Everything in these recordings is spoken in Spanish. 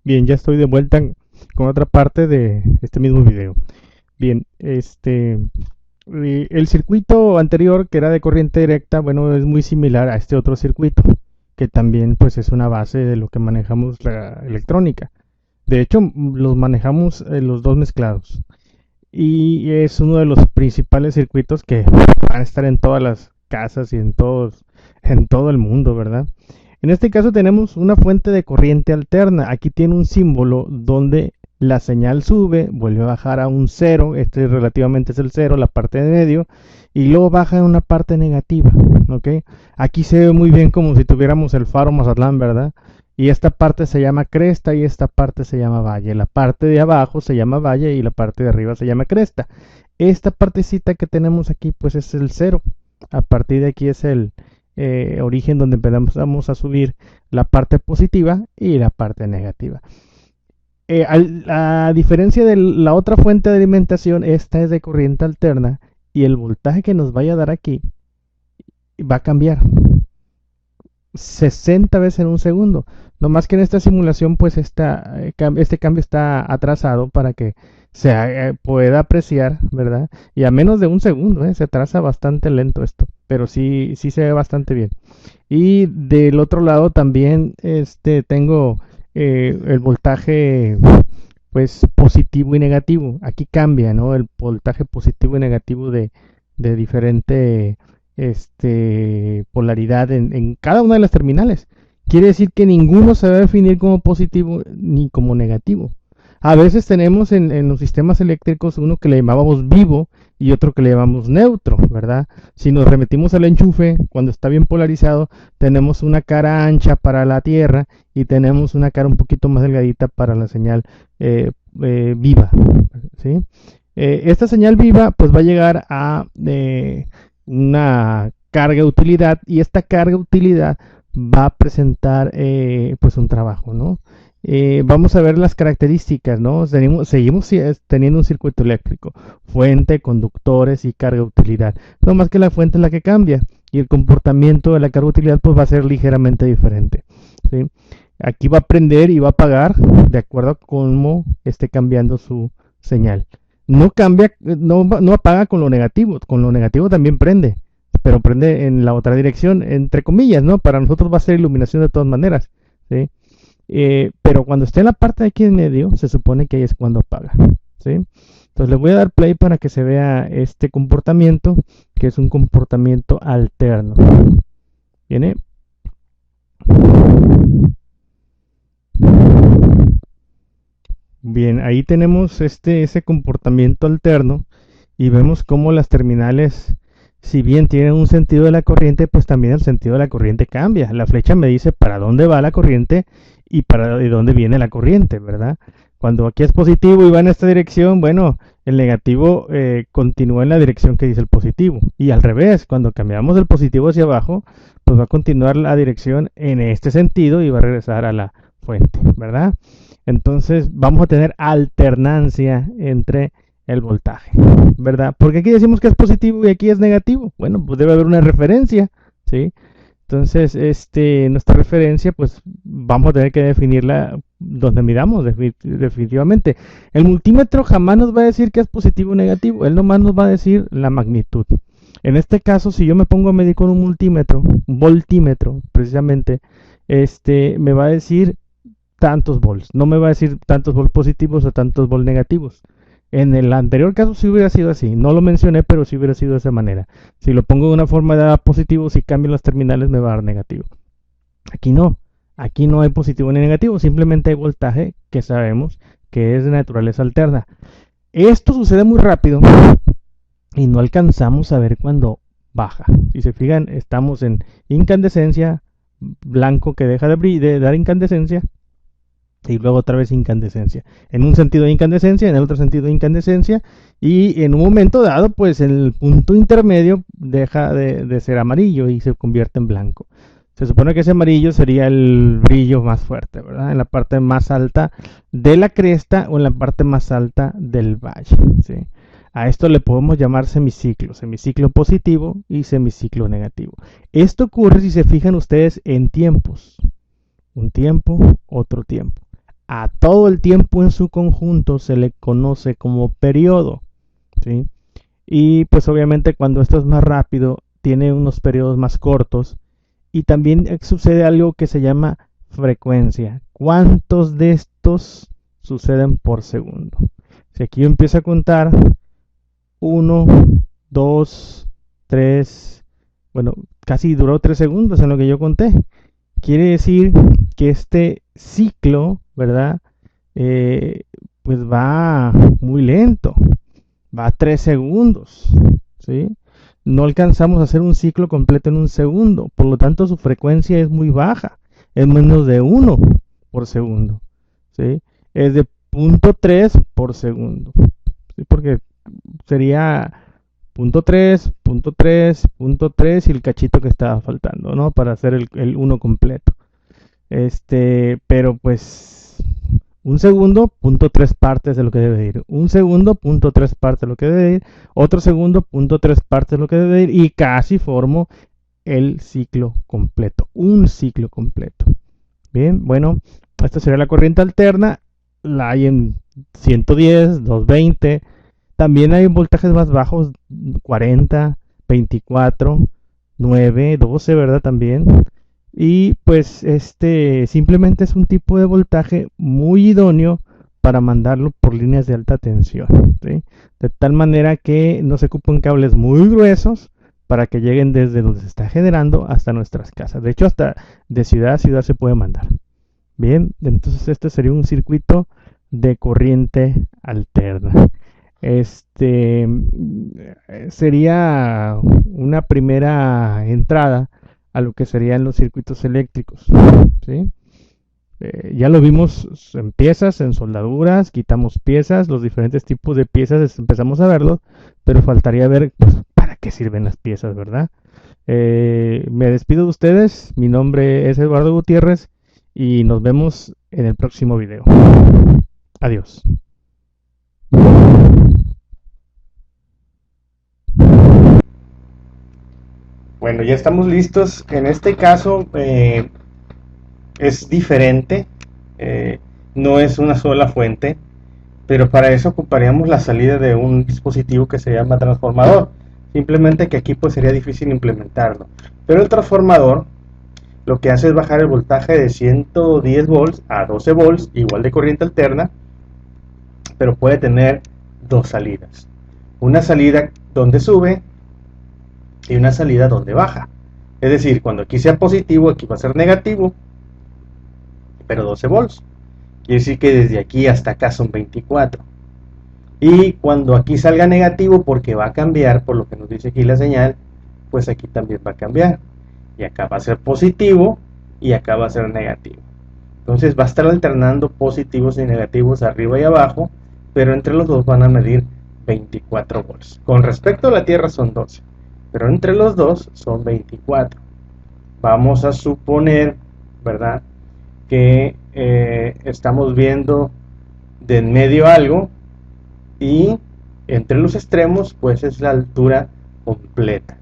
Bien, ya estoy de vuelta con otra parte de este mismo video. Bien, el circuito anterior que era de corriente directa, bueno, es muy similar a este otro circuito, que también pues es una base de lo que manejamos la electrónica. De hecho, los manejamos los dos mezclados. Y es uno de los principales circuitos que van a estar en todas las casas y en todo el mundo, ¿verdad? En este caso tenemos una fuente de corriente alterna. Aquí tiene un símbolo donde la señal sube, vuelve a bajar a un cero, este relativamente es el cero, la parte de medio, y luego baja en una parte negativa, ¿ok? Aquí se ve muy bien como si tuviéramos el faro Mazatlán, ¿verdad? Y esta parte se llama cresta y esta parte se llama valle. La parte de abajo se llama valle y la parte de arriba se llama cresta. Esta partecita que tenemos aquí pues es el cero. A partir de aquí es el origen donde empezamos a subir la parte positiva y la parte negativa. A diferencia de la otra fuente de alimentación, esta es de corriente alterna y el voltaje que nos vaya a dar aquí va a cambiar 60 veces en un segundo. No más que en esta simulación, pues este cambio está atrasado para que se pueda apreciar, ¿verdad? Y a menos de un segundo, se atrasa bastante lento esto, pero sí se ve bastante bien. Y del otro lado también tengo el voltaje pues positivo y negativo. Aquí cambia, ¿no? El voltaje positivo y negativo de diferente polaridad en cada una de las terminales. Quiere decir que ninguno se va a definir como positivo ni como negativo. A veces tenemos en los sistemas eléctricos uno que le llamábamos vivo y otro que le llamamos neutro, ¿verdad? Si nos remitimos al enchufe, cuando está bien polarizado, tenemos una cara ancha para la tierra y tenemos una cara un poquito más delgadita para la señal viva, ¿sí? Esta señal viva pues va a llegar a una carga utilidad y esta carga utilidad va a presentar pues un trabajo, ¿no? Vamos a ver las características, ¿no? Seguimos teniendo un circuito eléctrico, fuente, conductores y carga utilidad. No más que la fuente es la que cambia y el comportamiento de la carga utilidad pues va a ser ligeramente diferente, ¿sí? Aquí va a prender y va a apagar de acuerdo a cómo esté cambiando su señal. No cambia, no apaga con lo negativo también prende, pero prende en la otra dirección, entre comillas, ¿no? Para nosotros va a ser iluminación de todas maneras, ¿sí? Pero cuando esté en la parte de aquí en medio, se supone que ahí es cuando apaga, ¿sí? Entonces le voy a dar play para que se vea este comportamiento, que es un comportamiento alterno. ¿Viene? Bien, ahí tenemos ese comportamiento alterno y vemos cómo las terminales, si bien tienen un sentido de la corriente, pues también el sentido de la corriente cambia. La flecha me dice para dónde va la corriente y de dónde viene la corriente, ¿verdad? Cuando aquí es positivo y va en esta dirección, bueno, el negativo continúa en la dirección que dice el positivo. Y al revés, cuando cambiamos el positivo hacia abajo, pues va a continuar la dirección en este sentido y va a regresar a la fuente, ¿verdad? Entonces vamos a tener alternancia entre el voltaje, ¿verdad? Porque aquí decimos que es positivo y aquí es negativo. Bueno, pues debe haber una referencia, ¿sí? Entonces, nuestra referencia, pues vamos a tener que definirla donde miramos, definitivamente. El multímetro jamás nos va a decir que es positivo o negativo, él nomás nos va a decir la magnitud. En este caso, si yo me pongo a medir con un multímetro, un voltímetro, precisamente, me va a decir tantos volts, no me va a decir tantos volts positivos o tantos volts negativos. En el anterior caso sí hubiera sido así, no lo mencioné, pero sí hubiera sido de esa manera. Si lo pongo de una forma de positivo, si cambio las terminales me va a dar negativo. Aquí no hay positivo ni negativo, simplemente hay voltaje que sabemos que es de naturaleza alterna. Esto sucede muy rápido y no alcanzamos a ver cuando baja. Si se fijan, estamos en incandescencia, blanco que deja de dar incandescencia, y luego otra vez incandescencia. En un sentido de incandescencia, en el otro sentido de incandescencia, y en un momento dado, pues el punto intermedio deja de ser amarillo y se convierte en blanco. Se supone que ese amarillo sería el brillo más fuerte, ¿verdad? En la parte más alta de la cresta o en la parte más alta del valle, ¿sí? A esto le podemos llamar semiciclo, semiciclo positivo y semiciclo negativo. Esto ocurre si se fijan ustedes en tiempos. Un tiempo, otro tiempo. A todo el tiempo en su conjunto se le conoce como periodo, ¿sí? Y pues obviamente cuando esto es más rápido, tiene unos periodos más cortos. Y también sucede algo que se llama frecuencia. ¿Cuántos de estos suceden por segundo? Si aquí yo empiezo a contar, uno, 2, 3, bueno, casi duró 3 segundos en lo que yo conté. Quiere decir que este ciclo, ¿verdad? Pues va muy lento, va a 3 segundos, ¿sí? No alcanzamos a hacer un ciclo completo en un segundo, por lo tanto su frecuencia es muy baja, es menos de 1 por segundo, ¿sí? Es de 0.3 por segundo, ¿sí? Porque sería 0.3, 0.3, 0.3 y el cachito que estaba faltando, ¿no? Para hacer el 1 completo. Pero pues un segundo, 0.3 partes de lo que debe ir. Un segundo, 0.3 partes de lo que debe ir. Otro segundo, 0.3 partes de lo que debe ir. Y casi formo el ciclo completo. Un ciclo completo. Bien, bueno, esta sería la corriente alterna. La hay en 110, 220. También hay voltajes más bajos, 40, 24, 9, 12, ¿verdad? También. Y pues simplemente es un tipo de voltaje muy idóneo para mandarlo por líneas de alta tensión, ¿sí? De tal manera que no se ocupan cables muy gruesos para que lleguen desde donde se está generando hasta nuestras casas. De hecho, hasta de ciudad a ciudad se puede mandar. Bien, entonces este sería un circuito de corriente alterna. Sería una primera entrada a lo que serían los circuitos eléctricos, ¿sí? Ya lo vimos en piezas, en soldaduras, quitamos piezas, los diferentes tipos de piezas empezamos a verlos, pero faltaría ver pues, para qué sirven las piezas, ¿verdad? Me despido de ustedes, mi nombre es Eduardo Gutiérrez y nos vemos en el próximo video. Adiós. Bueno, ya estamos listos. En este caso es diferente, no es una sola fuente, pero para eso ocuparíamos la salida de un dispositivo que se llama transformador. Simplemente que aquí pues sería difícil implementarlo. Pero el transformador lo que hace es bajar el voltaje de 110 volts a 12 volts, igual de corriente alterna, pero puede tener dos salidas. Una salida donde sube y una salida donde baja. Es decir, cuando aquí sea positivo, aquí va a ser negativo, pero 12 volts. Quiere decir que desde aquí hasta acá son 24. Y cuando aquí salga negativo, porque va a cambiar, por lo que nos dice aquí la señal, pues aquí también va a cambiar. Y acá va a ser positivo y acá va a ser negativo. Entonces va a estar alternando positivos y negativos arriba y abajo, pero entre los dos van a medir 24 volts. Con respecto a la Tierra son 12, pero entre los dos son 24. Vamos a suponer, ¿verdad?, que estamos viendo de en medio algo y entre los extremos pues es la altura completa,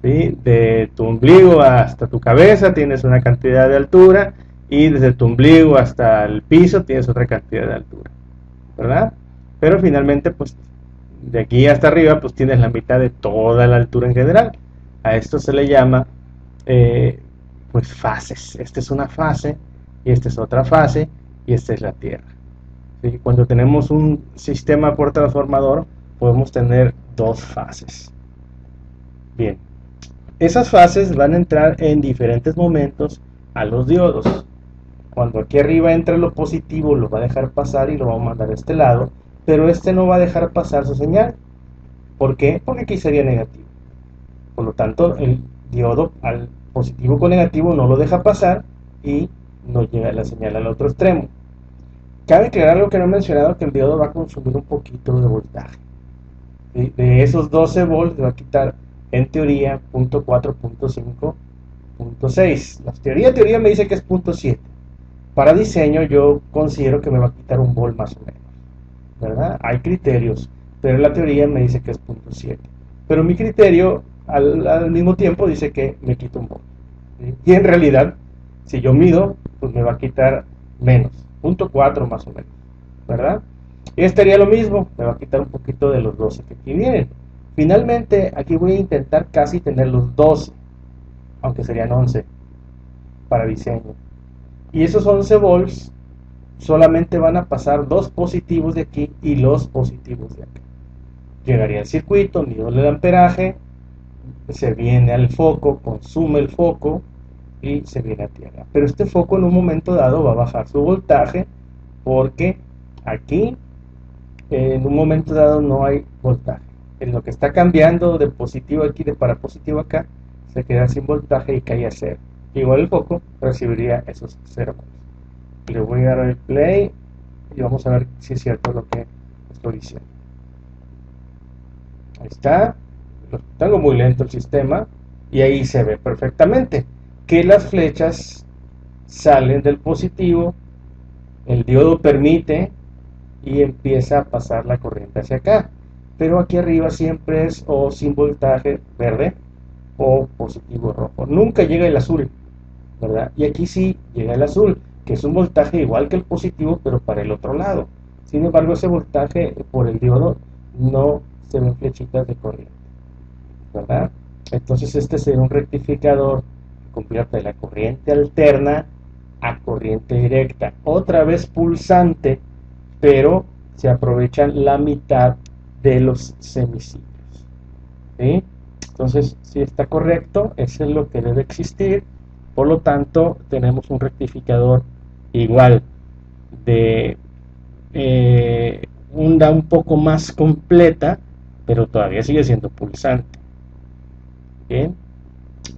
¿sí? De tu ombligo hasta tu cabeza tienes una cantidad de altura y desde tu ombligo hasta el piso tienes otra cantidad de altura, ¿verdad? Pero finalmente pues de aquí hasta arriba pues tienes la mitad de toda la altura en general. A esto se le llama pues fases. Esta es una fase y esta es otra fase y esta es la Tierra. ¿Sí? Cuando tenemos un sistema por transformador podemos tener dos fases. Bien, esas fases van a entrar en diferentes momentos a los diodos. Cuando aquí arriba entre lo positivo lo va a dejar pasar y lo va a mandar a este lado, pero este no va a dejar pasar su señal. ¿Por qué? Porque aquí sería negativo. Por lo tanto, el diodo al positivo con negativo no lo deja pasar y no llega la señal al otro extremo. Cabe aclarar algo que no he mencionado, que el diodo va a consumir un poquito de voltaje. De esos 12 volts va a quitar en teoría 0.4, 0.5, 0.6. La teoría me dice que es 0.7. Para diseño yo considero que me va a quitar un volt más o menos, ¿verdad? Hay criterios, pero la teoría me dice que es 0.7. Pero mi criterio al mismo tiempo dice que me quita un volt, ¿sí? Y en realidad, si yo mido, pues me va a quitar menos. .4 más o menos, ¿verdad? Y estaría lo mismo, me va a quitar un poquito de los 12 que aquí vienen. Finalmente, aquí voy a intentar casi tener los 12, aunque serían 11 para diseño. Y esos 11 volts solamente van a pasar dos positivos de aquí y los positivos de acá. Llegaría al circuito, mido el amperaje, se viene al foco, consume el foco y se viene a tierra. Pero este foco en un momento dado va a bajar su voltaje porque aquí en un momento dado no hay voltaje. En lo que está cambiando de positivo aquí, de para positivo acá, se queda sin voltaje y cae a cero. Igual el foco recibiría esos 0 volts. Le voy a dar el play y vamos a ver si es cierto lo que estoy diciendo. Ahí está. Tengo muy lento el sistema y ahí se ve perfectamente que las flechas salen del positivo, el diodo permite y empieza a pasar la corriente hacia acá, pero aquí arriba siempre es o sin voltaje verde o positivo rojo, nunca llega el azul, ¿verdad? Y aquí sí llega el azul, que es un voltaje igual que el positivo pero para el otro lado. Sin embargo, ese voltaje por el diodo no se ven flechitas de corriente, ¿verdad? Entonces este sería un rectificador que convierte la corriente alterna a corriente directa, otra vez pulsante, pero se aprovechan la mitad de los semiciclos, ¿sí? Entonces, si está correcto, eso es lo que debe existir. Por lo tanto, tenemos un rectificador igual de onda un poco más completa, pero todavía sigue siendo pulsante. Bien,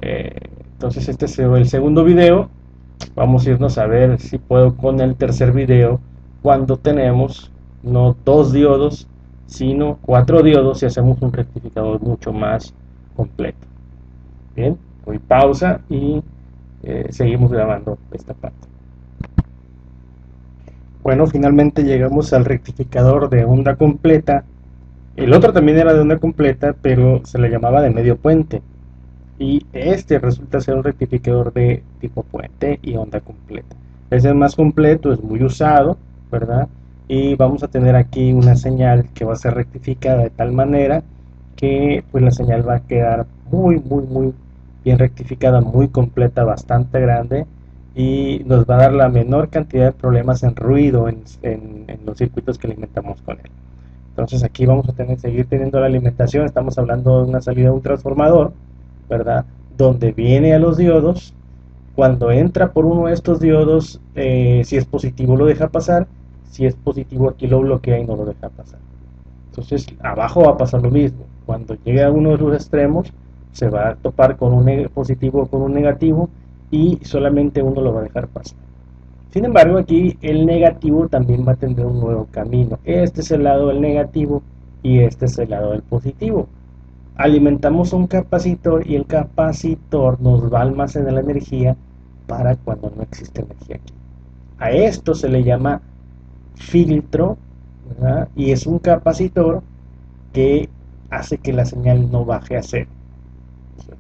entonces este es el segundo video. Vamos a irnos a ver si puedo con el tercer video, cuando tenemos no 2 diodos sino 4 diodos y hacemos un rectificador mucho más completo. Bien, doy pausa y seguimos grabando esta parte. Bueno, finalmente llegamos al rectificador de onda completa. El otro también era de onda completa, pero se le llamaba de medio puente. Y este resulta ser un rectificador de tipo puente y onda completa. Es el más completo, es muy usado, ¿verdad? Y vamos a tener aquí una señal que va a ser rectificada de tal manera que pues la señal va a quedar muy bien rectificada, muy completa, bastante grande, y nos va a dar la menor cantidad de problemas en ruido en los circuitos que alimentamos con él. Entonces aquí vamos a seguir teniendo la alimentación. Estamos hablando de una salida de un transformador, ¿verdad? Donde viene a los diodos. Cuando entra por uno de estos diodos, si es positivo lo deja pasar, si es positivo aquí lo bloquea y no lo deja pasar. Entonces abajo va a pasar lo mismo. Cuando llegue a uno de los extremos, se va a topar con un positivo o con un negativo y solamente uno lo va a dejar pasar. Sin embargo, aquí el negativo también va a tener un nuevo camino. Este es el lado del negativo y este es el lado del positivo. Alimentamos un capacitor y el capacitor nos va a almacenar la energía para cuando no existe energía aquí. A esto se le llama filtro, ¿verdad? Y es un capacitor que hace que la señal no baje a cero.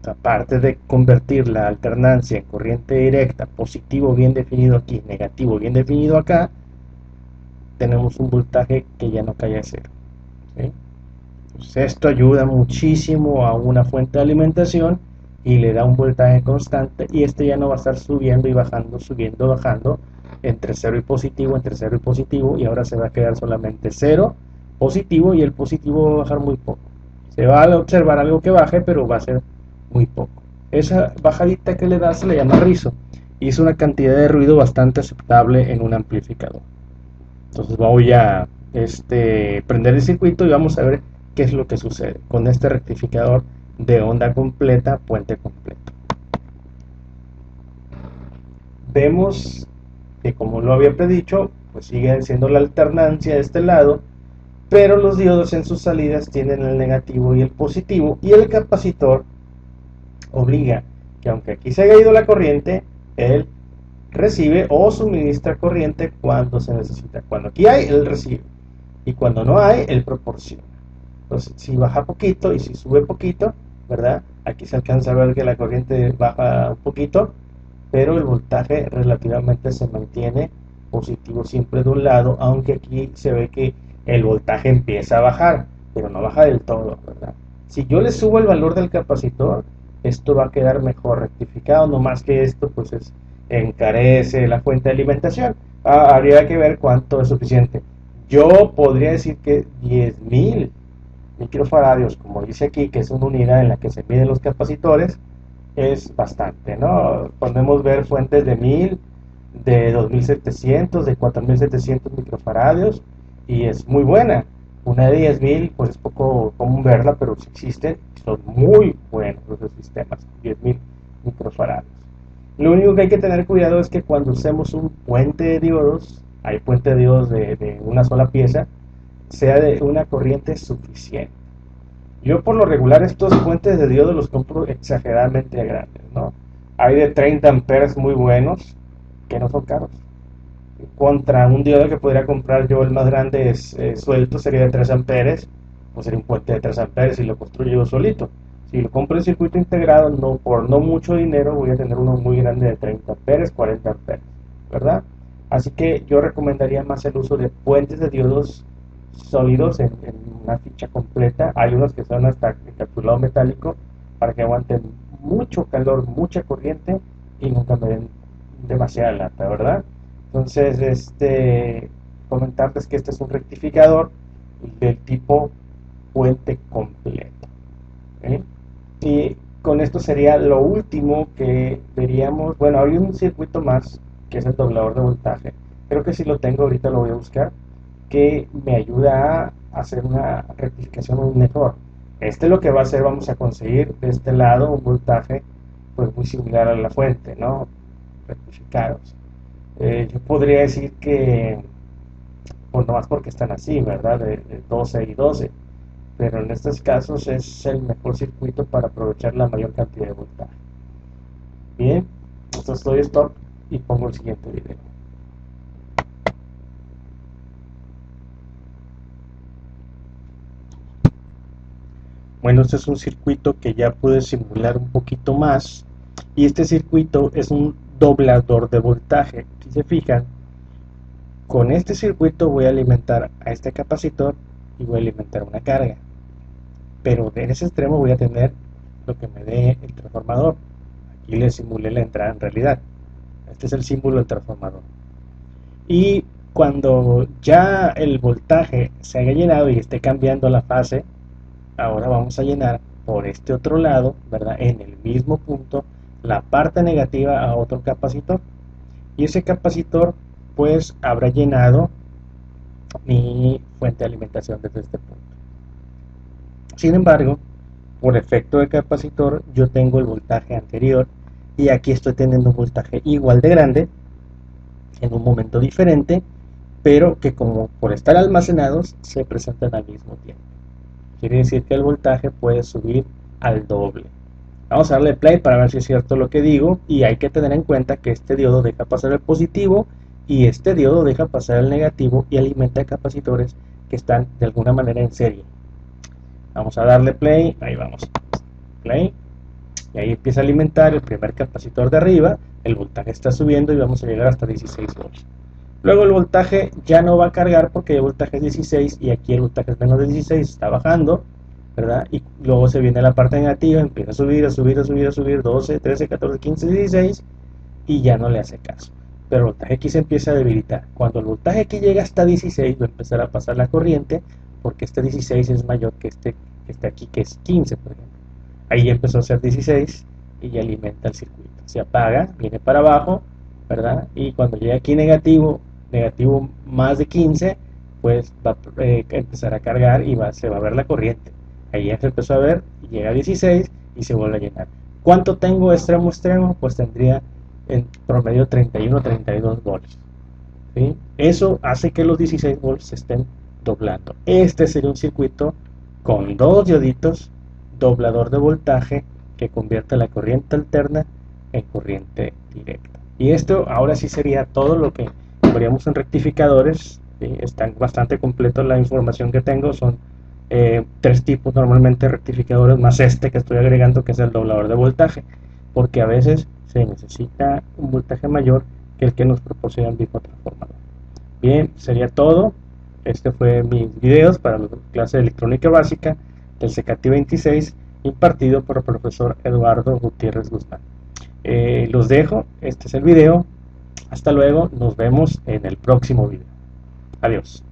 Aparte de convertir la alternancia en corriente directa, positivo bien definido aquí, negativo bien definido acá, tenemos un voltaje que ya no cae a cero, ¿sí? Pues esto ayuda muchísimo a una fuente de alimentación y le da un voltaje constante, y este ya no va a estar subiendo y bajando, subiendo, bajando entre 0 y positivo, entre 0 y positivo, y ahora se va a quedar solamente 0, positivo, y el positivo va a bajar muy poco. Se va a observar algo que baje, pero va a ser muy poco. Esa bajadita que le da se le llama rizo y es una cantidad de ruido bastante aceptable en un amplificador. Entonces voy a prender el circuito y vamos a ver qué es lo que sucede con este rectificador de onda completa, puente completo. Vemos que, como lo había predicho, pues sigue siendo la alternancia de este lado, pero los diodos en sus salidas tienen el negativo y el positivo, y el capacitor obliga que, aunque aquí se haya ido la corriente, él recibe o suministra corriente cuando se necesita. Cuando aquí hay, él recibe, y cuando no hay, él proporciona. Entonces, si baja poquito y si sube poquito, ¿verdad? Aquí se alcanza a ver que la corriente baja un poquito, pero el voltaje relativamente se mantiene positivo siempre de un lado, aunque aquí se ve que el voltaje empieza a bajar, pero no baja del todo, ¿verdad? Si yo le subo el valor del capacitor, esto va a quedar mejor rectificado, no más que esto pues encarece la fuente de alimentación. Habría que ver cuánto es suficiente. Yo podría decir que 10.000 microfaradios, como dice aquí, que es una unidad en la que se miden los capacitores, es bastante, ¿no? Podemos ver fuentes de 1000, de 2700, de 4700 microfaradios, y es muy buena. Una de 10.000, pues es poco común verla, pero sí existen, son muy buenos los sistemas, 10.000 microfaradios. Lo único que hay que tener cuidado es que cuando usemos un puente de diodos, hay puente de diodos de una sola pieza, sea de una corriente suficiente. Yo por lo regular estos puentes de diodo los compro exageradamente grandes, ¿no? Hay de 30 amperes muy buenos que no son caros. Contra un diodo que podría comprar yo, el más grande suelto sería de 3 amperes, pues sería un puente de 3 amperes y lo construyo yo solito. Si lo compro en circuito integrado, no, por no mucho dinero voy a tener uno muy grande de 30 amperes, 40 amperes, ¿verdad? Así que yo recomendaría más el uso de puentes de diodos sólidos en una ficha completa. Hay unos que son hasta encapsulado metálico para que aguanten mucho calor, mucha corriente y nunca me den demasiada lata, ¿verdad? Entonces, comentarles que este es un rectificador del tipo puente completo, ¿eh? Y con esto sería lo último que veríamos. Bueno, hay un circuito más que es el doblador de voltaje. Creo que si lo tengo ahorita lo voy a buscar, que me ayuda a hacer una rectificación mejor. Lo que va a hacer, vamos a conseguir de este lado un voltaje pues muy similar a la fuente, ¿no? Rectificados. Yo podría decir que, pues no más porque están así, ¿verdad? De 12 y 12, pero en estos casos es el mejor circuito para aprovechar la mayor cantidad de voltaje. Bien, entonces doy stop y pongo el siguiente video. Bueno, este es un circuito que ya pude simular un poquito más, y este circuito es un doblador de voltaje. Si se fijan, con este circuito voy a alimentar a este capacitor y voy a alimentar una carga, pero en ese extremo voy a tener lo que me dé el transformador. Aquí le simulé la entrada en realidad. Este es el símbolo del transformador. Y cuando ya el voltaje se haya llenado y esté cambiando la fase, ahora vamos a llenar por este otro lado, ¿verdad? En el mismo punto, la parte negativa a otro capacitor. Y ese capacitor pues habrá llenado mi fuente de alimentación desde este punto. Sin embargo, por efecto de capacitor, yo tengo el voltaje anterior y aquí estoy teniendo un voltaje igual de grande en un momento diferente, pero que como por estar almacenados se presentan al mismo tiempo. Quiere decir que el voltaje puede subir al doble. Vamos a darle play para ver si es cierto lo que digo, y hay que tener en cuenta que este diodo deja pasar el positivo y este diodo deja pasar el negativo y alimenta capacitores que están de alguna manera en serie. Vamos a darle play, ahí vamos, play, y ahí empieza a alimentar el primer capacitor de arriba, el voltaje está subiendo y vamos a llegar hasta 16 volts. Luego el voltaje ya no va a cargar porque el voltaje es 16 y aquí el voltaje es menos de 16, está bajando, ¿verdad? Y luego se viene la parte negativa, empieza a subir, a subir, a subir, a subir, 12, 13, 14, 15, 16 y ya no le hace caso. Pero el voltaje aquí se empieza a debilitar. Cuando el voltaje aquí llega hasta 16 va a empezar a pasar la corriente porque este 16 es mayor que este que está aquí, que es 15, por ejemplo. Ahí ya empezó a ser 16 y ya alimenta el circuito. Se apaga, viene para abajo, ¿verdad? Y cuando llega aquí negativo más de 15, pues va a empezar a cargar y se va a ver la corriente. Ahí ya se empezó a ver, y llega a 16 y se vuelve a llenar. ¿Cuánto tengo extremo a extremo? Pues tendría en promedio 31 32 volts, ¿sí? Eso hace que los 16 volts se estén doblando. Este sería un circuito con dos dioditos, doblador de voltaje, que convierte la corriente alterna en corriente directa. Y esto ahora sí sería todo lo que veríamos en rectificadores. Están bastante completos la información que tengo. Son tres tipos normalmente de rectificadores, más este que estoy agregando, que es el doblador de voltaje, porque a veces se necesita un voltaje mayor que el que nos proporciona el mismo transformador. Bien, sería todo. Este fue mis videos para la clase de electrónica básica del CECATI 26 impartido por el profesor Eduardo Gutiérrez Guzmán. Los dejo, este es el video. Hasta luego, nos vemos en el próximo video. Adiós.